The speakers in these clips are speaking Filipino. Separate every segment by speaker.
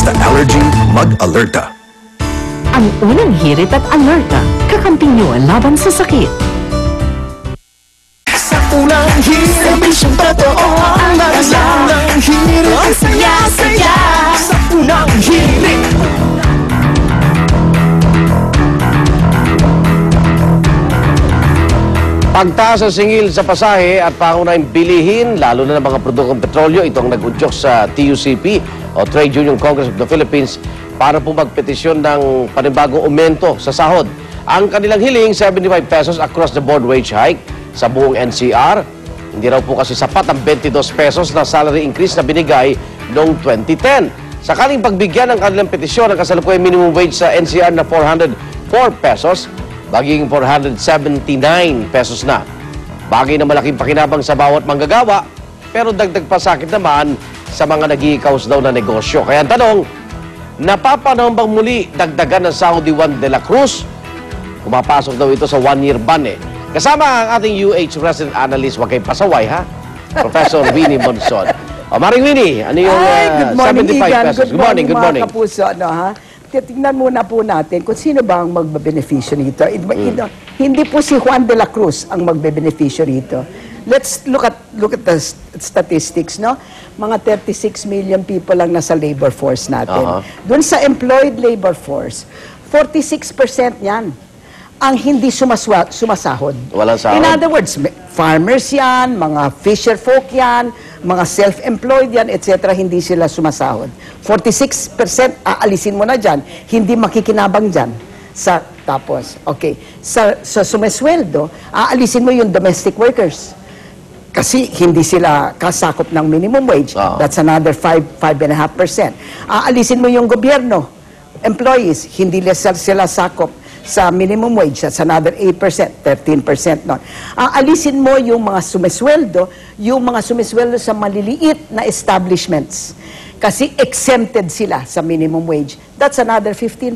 Speaker 1: Basta allergy, mag-alerta.
Speaker 2: Ang unang hirit at alerta, kakampi nyo laban sa sakit.
Speaker 3: Sa unang hirit, serbisyong totoo ang unang hirit, ang saya-saya. Sa unang hirit.
Speaker 4: Pagtaas ang singil sa pasahe at pangunahing bilihin, lalo na ng mga produktong petrolyo, ito ang nag-udyok sa TUCP o Trade Union Congress of the Philippines para po magpetisyon ng panibagong aumento sa sahod. Ang kanilang hiling, 75 pesos across the board wage hike sa buong NCR. Hindi raw po kasi sapat ang 22 pesos na salary increase na binigay noong 2010. Sakaling pagbigyan ng kanilang petisyon ang kasalukuyang minimum wage sa NCR na 404 pesos, magiging 479 pesos na. Bagay na malaking pakinabang sa bawat manggagawa, pero dagdag pa sakit naman sa mga nag-i-cause daw na negosyo. Kaya ang tanong, napapanahon bang muli dagdagan ng sahod ni Juan de la Cruz? Pumapasok daw ito sa one-year ban eh. Kasama ang ating UH resident analyst, wag kayong pasaway ha, Professor Winnie Monson. O Maring Winnie, ano yung 75 pesos? Good morning, good morning.
Speaker 5: Mga kapuso, ano ha? Tingnan muna po natin kung sino ba ang magbe-beneficio nito. Hindi po si Juan de la Cruz ang magbe-beneficio nito. Let's look at the statistics, no? Mga 36 million people lang nasa labor force natin. Doon sa employed labor force, 46% yan ang hindi sumasahod.
Speaker 4: Walang sahod.
Speaker 5: In other words, farmers yan, mga fisher folk yan, mga self-employed yan, etc. Hindi sila sumasahod. 46% aalisin mo na dyan, hindi makikinabang dyan. Tapos, okay, sa sumasweldo, aalisin mo yung domestic workers. Kasi hindi sila kasakop ng minimum wage. That's another 5.5%. Aalisin mo yung gobyerno, employees, hindi sila sakop sa minimum wage, that's another 8%, 13% nun. Alisin mo yung mga sumisweldo sa maliliit na establishments. Kasi exempted sila sa minimum wage. That's another 15%.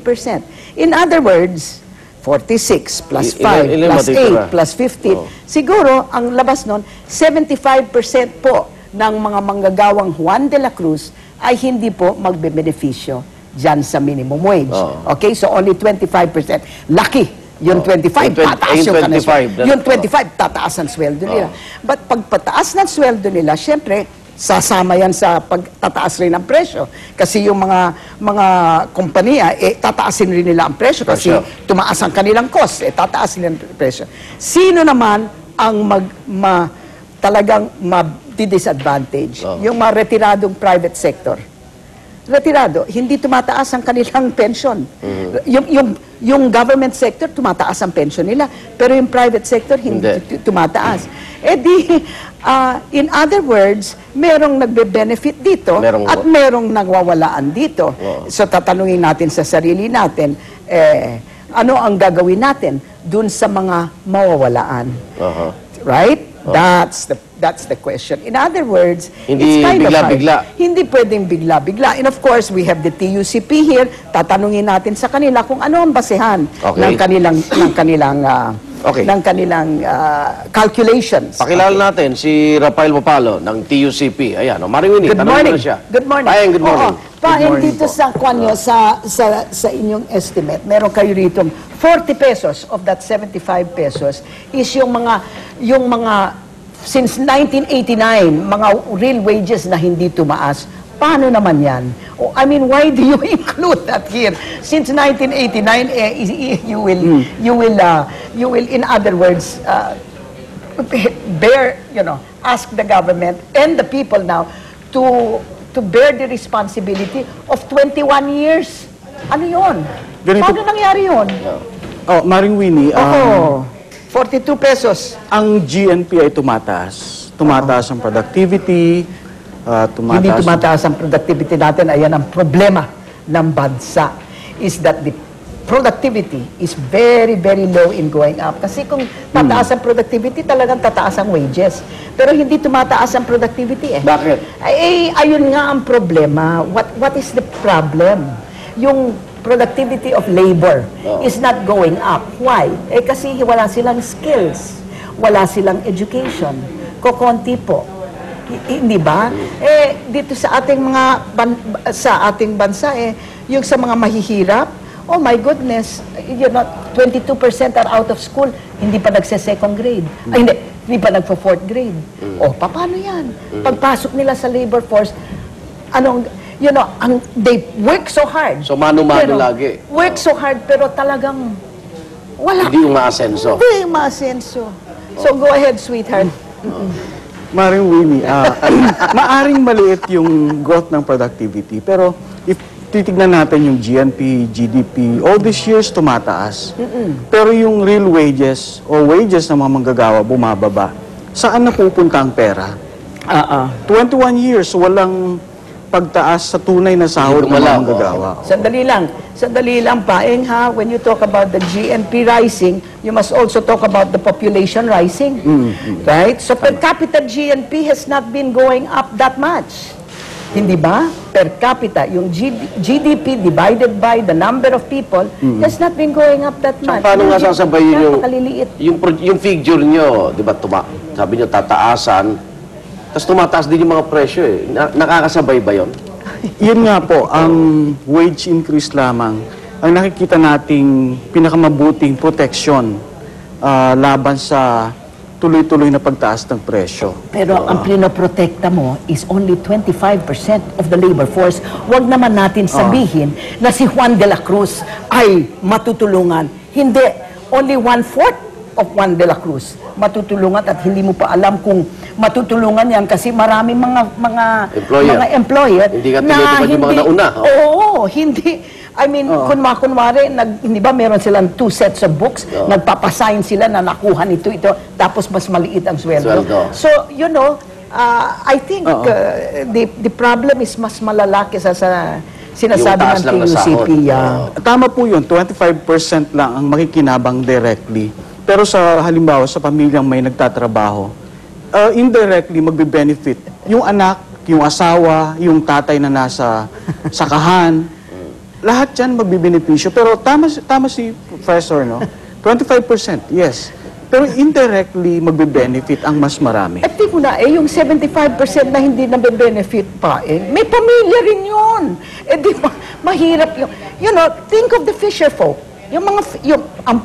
Speaker 5: In other words, 46 plus 5 plus 8 plus 15. Siguro, ang labas nun, 75% po ng mga manggagawang Juan de la Cruz ay hindi po magbe-beneficio dyan sa minimum wage. Okay? So, only 25%. Lucky! Yung 25, tataas yung sweldo. Yung 25, tataas ang sweldo nila. But pag pataas ng sweldo nila, syempre, sasama yan sa pagtataas rin ng presyo. Kasi yung mga kompanya, tataasin rin nila ang presyo kasi tumaas ang kanilang cost, tataasin nila ang presyo. Sino naman ang talagang ma-disadvantage? Yung mga retiradong private sector. Retirado, hindi tumataas ang kanilang pension. Yung government sector, tumataas ang pension nila. Pero yung private sector, hindi tumataas. In other words, merong nagbe-benefit dito at merong nagwawalaan dito. So, tatanungin natin sa sarili natin, ano ang gagawin natin dun sa mga mawawalaan? Right? That's the question. In other words,
Speaker 4: hindi
Speaker 5: it's kind
Speaker 4: bigla-bigla.
Speaker 5: Hindi pwedeng bigla-bigla. And of course, we have the TUCP here. Tatanungin natin sa kanila kung ano ang basehan ng kanilang calculations.
Speaker 4: Pakilala natin si Rafael Mapalo ng TUCP. Ayan, Maring Winnie, tanongin mo na siya.
Speaker 5: Good morning.
Speaker 4: Ayan, good morning.
Speaker 5: Dito sa kwanyo, sa inyong estimate, meron kayo rito 40 pesos of that 75 pesos is yung mga since 1989, mga real wages na hindi tumaas. Paano naman yan? I mean, why do you include that here? Since 1989, you will, in other words, ask the government and the people now to bear the responsibility of 21 years. Ano yun? Paano nangyari yun?
Speaker 6: Maring Winnie,
Speaker 5: 42 pesos.
Speaker 6: ang GNP ay tumataas. Tumataas ang productivity,
Speaker 5: Hindi tumataas ang productivity natin. Ayan ang problema ng bansa. Is that the productivity is very, very low in going up. Kasi kung tataas ang productivity, talagang tataas ang wages. Pero hindi tumataas ang productivity eh.
Speaker 4: Bakit?
Speaker 5: Ayun nga ang problema. What is the problem? Yung productivity of labor is not going up. Why? Kasi wala silang skills. Wala silang education. Kokonti po Hindi ba? Dito sa ating sa ating bansa, yung sa mga mahihirap, oh my goodness, 22% are out of school, hindi pa nagse-second grade. Ay, hindi pa nagpo-fourth grade. Oh, paano yan? Pagpasok nila sa labor force, they work so hard.
Speaker 4: So, mano-mano lagi.
Speaker 5: Work so hard, pero talagang wala.
Speaker 4: Hindi yung maasenso.
Speaker 5: Hindi yung maasenso. So, go ahead, sweetheart.
Speaker 6: Maring Winnie, maaring maliit yung growth ng productivity, pero if titignan natin yung GNP, GDP, all these years tumataas. Pero yung real wages o wages ng mga manggagawa bumababa. Saan napupunta ang pera? 21 years, walang pagtaas sa tunay na sahod ng mga manggagawa.
Speaker 5: Sandali lang, Paeng, ha? When you talk about the GNP rising, you must also talk about the population rising. Right? So per capita GNP has not been going up that much. Hindi ba? Per capita, yung GDP divided by the number of people has not been going up that much.
Speaker 4: Paano nga sasabayin yung figure nyo, di ba, sabi nyo tataasan, tapos tumataas din yung mga presyo eh. Nakakasabay ba yun?
Speaker 6: Yun nga po, ang wage increase lamang ang nakikita nating pinakamabuting proteksyon laban sa tuloy-tuloy na pagtaas ng presyo.
Speaker 5: Pero ang pinoprotekta mo is only 25% of the labor force. Huwag naman natin sabihin na si Juan de la Cruz ay matutulungan. Hindi, only 1/4 of Juan de la Cruz matutulungan at hindi mo pa alam kung matutulungan yan kasi maraming mga employer
Speaker 4: hindi ka tinutupad yung mga nauna.
Speaker 5: Oo, hindi. I mean, kunwari, hindi ba meron silang 2 sets of books, nagpapasign sila na nakuha ito, tapos mas maliit ang sweldo. So, I think the problem is mas malalaki sa sinasabi ng TUCP.
Speaker 6: Tama po yun, 25% lang ang makikinabang directly. Pero sa halimbawa, sa pamilyang may nagtatrabaho, indirectly magbe-benefit yung anak, yung asawa, yung tatay na nasa sakahan, lahat yan magbe-benepisyo. Pero tama si Professor, no? 25%, yes. Pero indirectly magbe-benefit ang mas marami.
Speaker 5: At mo na, yung 75% na hindi nabe-benefit pa, may pamilya rin yun. Di mahirap yun. Think of the fisher folk. Ang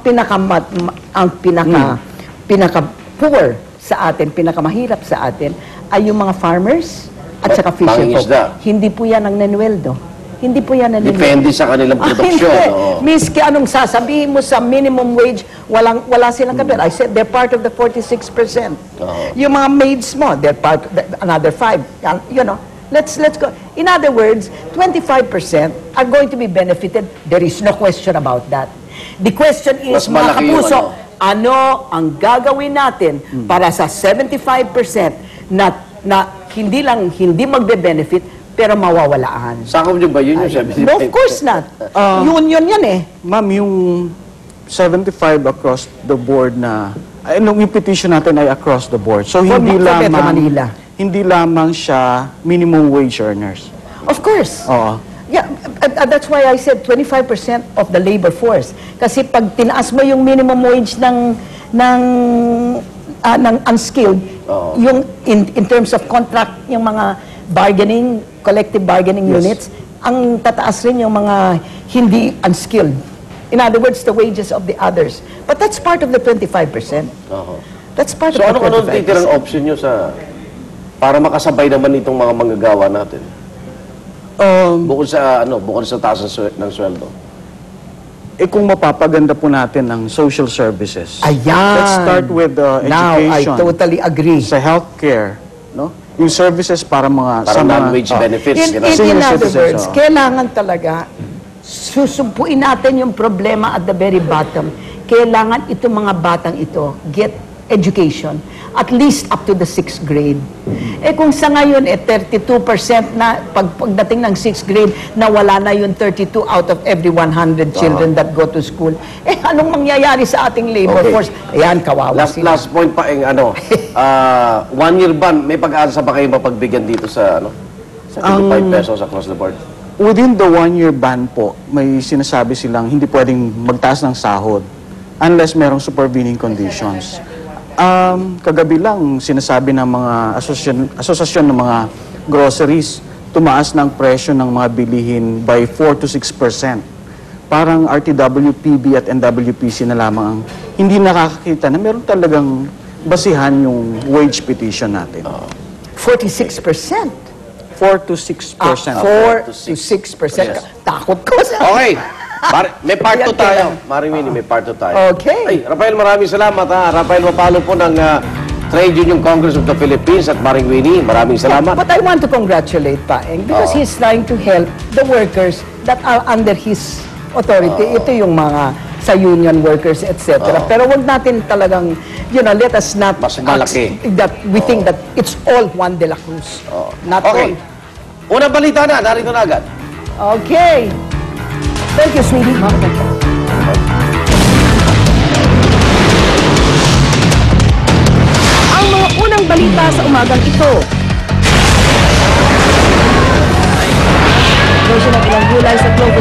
Speaker 5: pinaka-poor sa atin, pinakamahirap sa atin, ay yung mga farmers at saka fisher folk. Hindi po yan ang nenweldo. Hindi po yan naniniwala.
Speaker 4: Depende sa kanilang produksyon.
Speaker 5: Miski anong sasabihin mo sa minimum wage, wala silang kabel. I said they're part of the 46%. Yung mga maids mo, they're part of another 5%. Let's go. In other words, 25% are going to be benefited. There is no question about that. The question is, mga kapuso, ano ang gagawin natin para sa 75% na hindi magbe-benefit pero mawawalaan?
Speaker 4: Sakop nyo ba yun yung 75%?
Speaker 5: No, of course not. Union yan eh.
Speaker 6: Ma'am, yung 75 across the board na, yung petition natin ay across the board. So, hindi lamang siya minimum wage earners.
Speaker 5: Of course. Yeah, that's why I said 25% of the labor force. Kasi pag tinaas mo yung minimum wage ng unskilled, yung in terms of contract, yung mga collective bargaining units, ang tataas rin yung mga hindi unskilled. In other words, the wages of the others. But that's part of the 25%. That's part of the 25%.
Speaker 4: So ano titirang option nyo para makasabay naman itong mga manggagawa natin? Bukod sa taas ng sweldo.
Speaker 6: Kung mapapaganda po natin ng social services.
Speaker 5: Ayan.
Speaker 6: Let's start with education.
Speaker 5: Now, I totally agree.
Speaker 6: Sa healthcare, no? Yung services para
Speaker 4: non-wage benefits.
Speaker 5: In other words, kailangan talaga susumpuin natin yung problema at the very bottom. Kailangan itong mga batang ito get education, at least up to the 6th grade. Kung sa ngayon, 32% na pagdating ng 6th grade, nawala na yung 32 out of every 100 children that go to school. Anong mangyayari sa ating labor force? Ayan, kawawa sila.
Speaker 4: Last point pa, 1 year ban, may pag-asa ba kayo mapagbigyan dito sa 25 pesos across the board?
Speaker 6: Within the 1-year ban po, may sinasabi silang hindi pwedeng magtaas ng sahod unless merong supervening conditions. Kagabi lang, sinasabi ng mga asosasyon ng mga groceries, tumaas ng presyo ng mga bilihin by 4 to 6%. Parang RTW-PB at NWPC na lamang ang hindi nakakakita na meron talagang basihan yung wage petition natin.
Speaker 5: 46%.
Speaker 6: 4 to 6%.
Speaker 5: 4 to 6%.
Speaker 4: Yes.
Speaker 5: Takot ko sa...
Speaker 4: Okay. May part 2 tayo. Maring Winnie, may part 2 tayo.
Speaker 5: Okay.
Speaker 4: Ay, Rafael, maraming salamat ha. Rafael Mapalo po ng Trade Union Congress of the Philippines at Maring Winnie, maraming salamat.
Speaker 5: But I want to congratulate Paeng because he's trying to help the workers that are under his authority. Ito yung mga sa union workers, etc. Pero wag natin talagang, let us not
Speaker 4: Mas malaki.
Speaker 5: that we think that it's all Juan de la Cruz. Not
Speaker 4: Okay.
Speaker 5: all.
Speaker 4: Unang balita na, narito na agad.
Speaker 5: Okay. Thank you, sweetie.
Speaker 2: Ang mga unang balita sa umagang ito. Presyo ng ilang gulay sa Clover